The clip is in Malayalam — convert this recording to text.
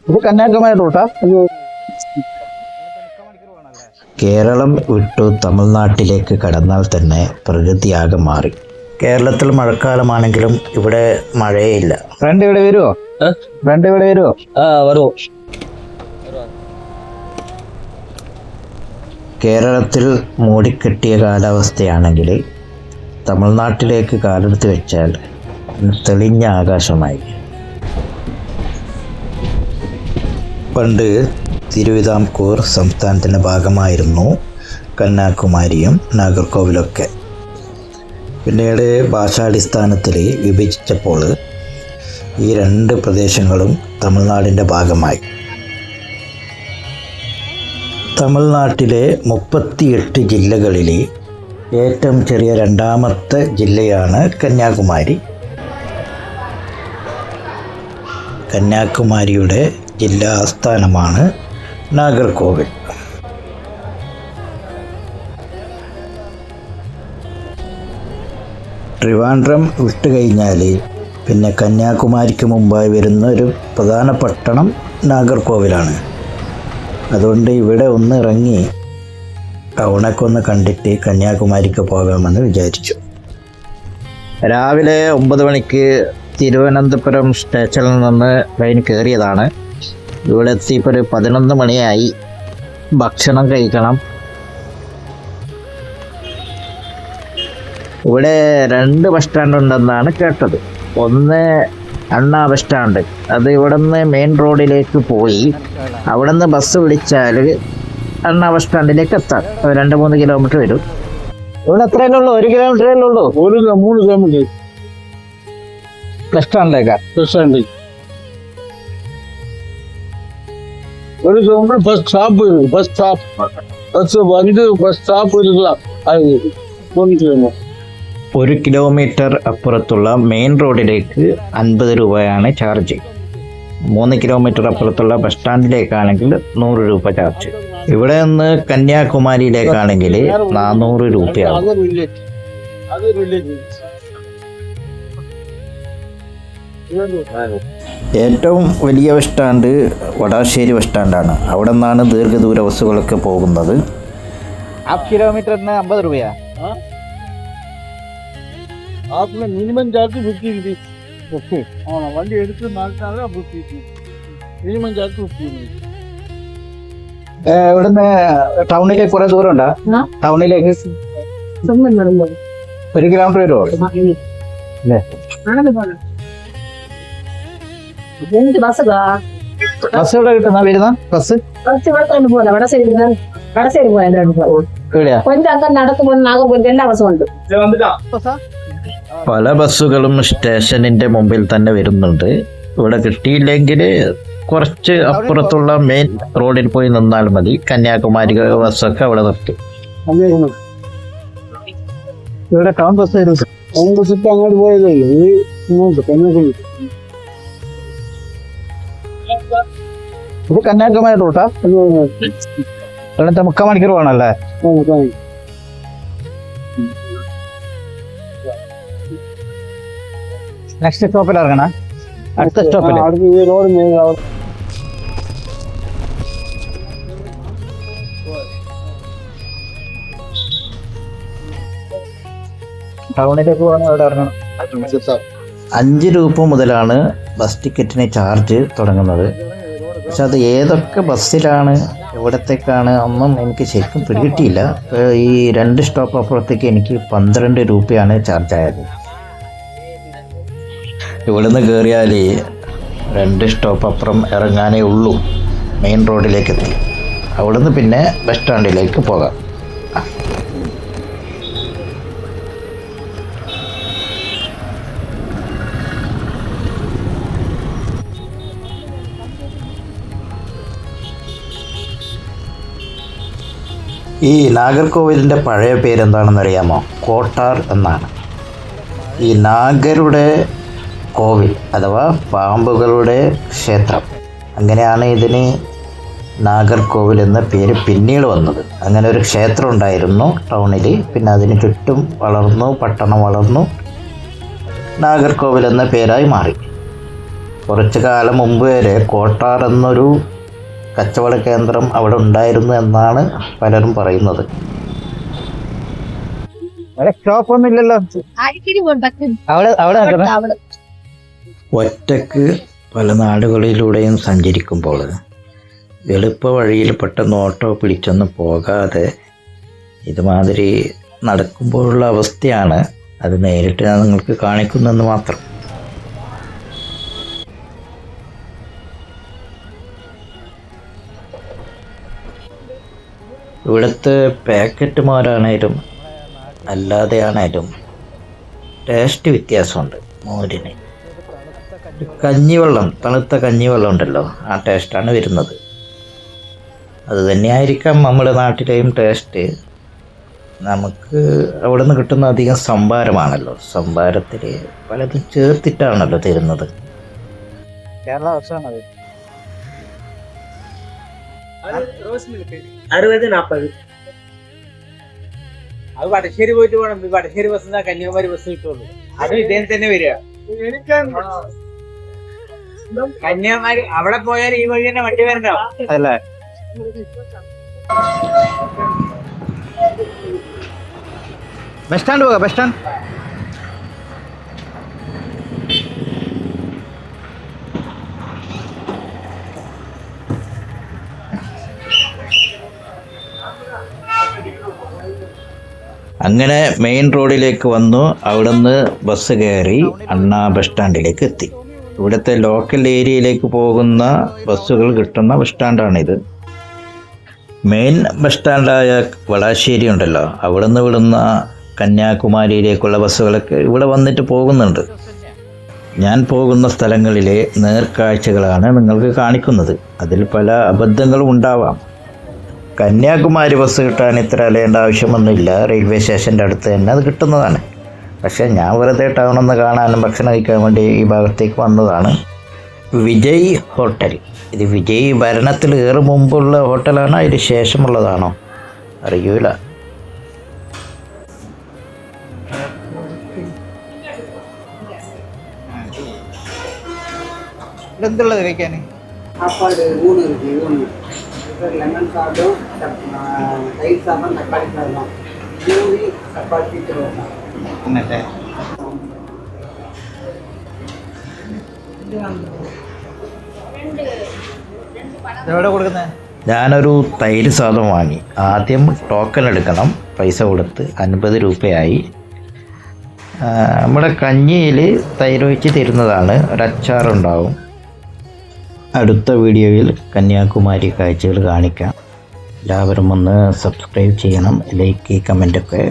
ഇത് കന്യാകുമാരി റൂട്ടാ. കേരളം വിട്ടു തമിഴ്നാട്ടിലേക്ക് കടന്നാൽ തന്നെ പ്രകൃതിയാകെ മാറി. കേരളത്തിൽ മഴക്കാലമാണെങ്കിലും ഇവിടെ മഴയില്ല. ഫ്രണ്ട് ഇവിടെ വരുമോ? ഫ്രണ്ട് ഇവിടെ വരുമോ? വരുമോ? കേരളത്തിൽ മൂടിക്കെട്ടിയ കാലാവസ്ഥയാണെങ്കിൽ തമിഴ്നാട്ടിലേക്ക് കാലെടുത്ത് വെച്ചാൽ തെളിഞ്ഞ ആകാശമായി. പണ്ട് തിരുവിതാംകൂർ സംസ്ഥാനത്തിൻ്റെ ഭാഗമായിരുന്നു കന്യാകുമാരിയും നാഗർകോവിലൊക്കെ. പിന്നീട് ഭാഷാടിസ്ഥാനത്തിൽ വിഭജിച്ചപ്പോൾ ഈ രണ്ട് പ്രദേശങ്ങളും തമിഴ്നാടിൻ്റെ ഭാഗമായി. തമിഴ്നാട്ടിലെ 38 ജില്ലകളിൽ ഏറ്റവും ചെറിയ രണ്ടാമത്തെ ജില്ലയാണ് കന്യാകുമാരി. കന്യാകുമാരിയുടെ ജില്ലാ ആസ്ഥാനമാണ് നാഗർകോവിൽ. ട്രിവാൻഡ്രം വിട്ട് കഴിഞ്ഞാൽ പിന്നെ കന്യാകുമാരിക്ക് മുമ്പായി വരുന്ന ഒരു പ്രധാന പട്ടണം നാഗർകോവിലാണ്. അതുകൊണ്ട് ഇവിടെ ഒന്ന് ഇറങ്ങി ടൗണൊക്കെ ഒന്ന് കണ്ടിട്ട് കന്യാകുമാരിക്ക് പോകാമെന്ന് വിചാരിച്ചു. രാവിലെ 9 മണിക്ക് തിരുവനന്തപുരം സ്റ്റേഷനിൽ നിന്ന് ട്രെയിൻ കയറിയതാണ്. ഇവിടെ എത്തിയപ്പോൾ ഒരു 11 മണിയായി. ഭക്ഷണം കഴിക്കണം. ഇവിടെ 2 ബസ് സ്റ്റാൻഡ് ഉണ്ടെന്നാണ് കേട്ടത്. ഒന്ന് അണ്ണാ ബസ് സ്റ്റാൻഡ്, അത് ഇവിടെ നിന്ന് മെയിൻ റോഡിലേക്ക് പോയി അവിടെ നിന്ന് ബസ് വിളിച്ചാൽ അണ്ണാ ബസ് സ്റ്റാൻഡിലേക്ക് എത്താം. 2-3 കിലോമീറ്റർ വരും. ഇവിടെ എത്രയല്ലേ ഉള്ളൂ? 1 കിലോമീറ്ററേ ഉള്ളൂ. 3 കിലോമീറ്റർ ബസ് സ്റ്റാൻഡിലേക്കാ. ബസ് സ്റ്റാൻഡിലേക്ക് ஒரு kilometre bus stop bus stop bus வந்து பஸ் ஸ்டாப் இருக்கலாம். அது 3 കിലോമീറ്റർ. 1 കിലോമീറ്റർ അപ്പുറത്തുള്ള മെയിൻ റോഡിലേക്ക് 50 രൂപയാണ് ചാർജ്. 3 കിലോമീറ്റർ അപ്പുറത്തുള്ള ബസ് സ്റ്റാൻഡിലേക്കാണെങ്കിൽ 100 രൂപ ചാർജ്. ഇവിടെ നിന്ന് കന്യാകുമാരിയിലേക്കാണെങ്കിൽ 400 രൂപയാകും. അത് വില്ലേജ് ഏറ്റവും വലിയ ബസ് സ്റ്റാൻഡ് വടാശ്ശേരി ബസ് സ്റ്റാൻഡാണ്. അവിടെ നിന്നാണ് ദീർഘദൂര ബസ്സുകളൊക്കെ പോകുന്നത്. ഹാഫ് കിലോമീറ്ററിന് 50 രൂപയാ. ஆப்ல மினிமம் சார்ஜ் 50 rupees. ஓகே. வண்டி எடுத்து மாட்டாங்க 50 rupees. Minimum charge 50 rupees. ഇവിടുന്ന് ടൗണിലേക്ക് കുറെ ദൂരം ഉണ്ടോ? ടൗണിലേക്ക് 1 കിലോമീറ്റർ വരുമോ? അല്ലേ? ബസ് എവിടെ കിട്ടുന്ന വരുന്ന ബസ്? എവിടെയാ? പല ബസ്സുകളും സ്റ്റേഷനിൻ്റെ മുമ്പിൽ തന്നെ വരുന്നുണ്ട്. ഇവിടെ കിട്ടിയില്ലെങ്കിൽ കുറച്ച് അപ്പുറത്തുള്ള മെയിൻ റോഡിൽ പോയി നിന്നാൽ മതി. കന്യാകുമാരി ബസ്സൊക്കെ അവിടെ നിർത്തും. ഇവിടെ ടൗൺ ബസ് വരും. ടൗൺ ബസ് ഇപ്പം അങ്ങോട്ട് പോയതേ കന്യാകുമാരി. ഇത് കന്യാകുമാരി റൂട്ടാ. ഇവിടുത്തെ 3/4 മണിക്കൂർ വേണമല്ലേ? നെക്സ്റ്റ് സ്റ്റോപ്പിൽ ഇറങ്ങണ. അടുത്ത സ്റ്റോപ്പിൽ ടൗണിലേക്ക് പോകണം. അവിടെ ഇറങ്ങണം. 5 രൂപ മുതലാണ് ബസ് ടിക്കറ്റിന് ചാർജ് തുടങ്ങുന്നത്. പക്ഷെ അത് ഏതൊക്കെ ബസ്സിലാണ് എവിടത്തേക്കാണ് ഒന്നും എനിക്ക് ശരിക്കും പിടികിട്ടിയില്ല. ഈ 2 സ്റ്റോപ്പ് അപ്പുറത്തേക്ക് എനിക്ക് 12 രൂപയാണ് ചാർജ് ആയത്. ഇവിടുന്ന് കയറിയാൽ 2 സ്റ്റോപ്പ് അപ്പുറം ഇറങ്ങാനേ ഉള്ളൂ. മെയിൻ റോഡിലേക്ക് എത്തി അവിടുന്ന് പിന്നെ ബസ് സ്റ്റാൻഡിലേക്ക് പോകാം. ഈ നാഗർകോവിലിൻ്റെ പഴയ പേരെന്താണെന്നറിയാമോ? കോട്ടാർ എന്നാണ്. ഈ നാഗരുടെ കോവിൽ അഥവാ പാമ്പുകളുടെ ക്ഷേത്രം, അങ്ങനെയാണ് ഇതിന് നാഗർകോവിൽ എന്ന പേര് പിന്നീട് വന്നത്. അങ്ങനെ ഒരു ക്ഷേത്രം ഉണ്ടായിരുന്നു ടൗണിൽ. പിന്നെ അതിന് ചുറ്റും വളർന്നു, പട്ടണം വളർന്നു, നാഗർകോവിൽ എന്ന പേരായി മാറി. കുറച്ചു കാലം മുമ്പ് വരെ കോട്ടാർ എന്നൊരു കച്ചവട കേന്ദ്രം അവിടെ ഉണ്ടായിരുന്നു എന്നാണ് പലരും പറയുന്നത്. ഷോപ്പൊന്നും ഇല്ലല്ലോ. അവിടെ ഒറ്റക്ക് പല നാടുകളിലൂടെയും സഞ്ചരിക്കുമ്പോൾ എളുപ്പ വഴിയിൽ പെട്ടെന്ന് ഓട്ടോ പിടിച്ചൊന്നും പോകാതെ ഇതുമാതിരി നടക്കുമ്പോഴുള്ള അവസ്ഥയാണ്. അത് നേരിട്ട് ഞാൻ നിങ്ങൾക്ക് കാണിക്കുന്നെന്ന് മാത്രം. ഇവിടുത്തെ പാക്കറ്റുമാരാണേലും അല്ലാതെയാണേലും ടേസ്റ്റ് വ്യത്യാസമുണ്ട്. മോരിന് കഞ്ഞിവെള്ളം, തണുത്ത കഞ്ഞിവെള്ളം ഉണ്ടല്ലോ, ആ ടേസ്റ്റാണ് വരുന്നത്. അത് തന്നെയായിരിക്കാം നമ്മുടെ നാട്ടിലെയും ടേസ്റ്റ്. നമുക്ക് അവിടെ നിന്ന് കിട്ടുന്ന അധികം സംഭാരമാണല്ലോ. സംഭാരത്തിൽ പലതും ചേർത്തിട്ടാണല്ലോ തരുന്നത്. കേരള ഭക്ഷണമാണ് 60-40. അത് വടശ്ശേരി പോയിട്ട് വേണം. വടശ്ശേരി ബസ് കന്യാകുമാരി ബസ് കിട്ടുള്ളൂ. അതും ഇതേ തന്നെ വരിക. കന്യാകുമാരി അവിടെ പോയാൽ ഈ വഴി തന്നെ വണ്ടി വരണ്ടോ അല്ലേ? ബസ് സ്റ്റാൻഡ് പോകാം. ബസ് സ്റ്റാൻഡ് അങ്ങനെ മെയിൻ റോഡിലേക്ക് വന്നു. അവിടുന്ന് ബസ് കയറി അണ്ണാ ബസ് സ്റ്റാൻഡിലേക്ക് എത്തി. ഇവിടുത്തെ ലോക്കൽ ഏരിയയിലേക്ക് പോകുന്ന ബസ്സുകൾ കിട്ടുന്ന ബസ് സ്റ്റാൻഡാണിത്. മെയിൻ ബസ് സ്റ്റാൻഡായ വളാശ്ശേരി ഉണ്ടല്ലോ, അവിടുന്ന് വിടുന്ന കന്യാകുമാരിയിലേക്കുള്ള ബസ്സുകളൊക്കെ ഇവിടെ വന്നിട്ട് പോകുന്നുണ്ട്. ഞാൻ പോകുന്ന സ്ഥലങ്ങളിലെ നേർക്കാഴ്ചകളാണ് നിങ്ങൾക്ക് കാണിക്കുന്നത്. അതിൽ പല അബദ്ധങ്ങളും ഉണ്ടാവാം. കന്യാകുമാരി ബസ് കിട്ടാൻ ഇത്ര അലയേണ്ട ആവശ്യമൊന്നുമില്ല. റെയിൽവേ സ്റ്റേഷൻ്റെ അടുത്ത് തന്നെ അത് കിട്ടുന്നതാണ്. പക്ഷേ ഞാൻ വെറുതെ ടൗണൊന്ന് കാണാനും ഭക്ഷണം കഴിക്കാൻ വേണ്ടി ഈ ഭാഗത്തേക്ക് വന്നതാണ്. വിജയ് ഹോട്ടൽ. ഇത് വിജയ് ഭരണത്തിൽ ഏറെ മുമ്പുള്ള ഹോട്ടലാണോ അതിന് ശേഷമുള്ളതാണോ അറിയൂല. എന്തുള്ളത് കഴിക്കാൻ? சாப்பாடு 3 இருக்கு. 1 லெமன் சாதம், தயிர் சாதம், தக்காளி சாதம், பூரி, சப்பாத்தி, திருவண்ணா. എന്നിട്ട് എവിടെ കൊടുക്കുന്നത്? ഞാനൊരു തൈര് സാദം വാങ്ങി. ആദ്യം ടോക്കൺ എടുക്കണം. പൈസ കൊടുത്ത് 50 രൂപയായി. നമ്മുടെ കഞ്ഞിയിൽ തൈര് ഒഴിച്ച് തരുന്നതാണ്. ഒരച്ചാറുണ്ടാവും. അടുത്ത വീഡിയോയിൽ കന്യാകുമാരി കാഴ്ചകൾ കാണിക്കാം. എല്ലാവരും ഒന്ന് സബ്സ്ക്രൈബ് ചെയ്യണം. ലൈക്ക്, കമൻ്റൊക്കെ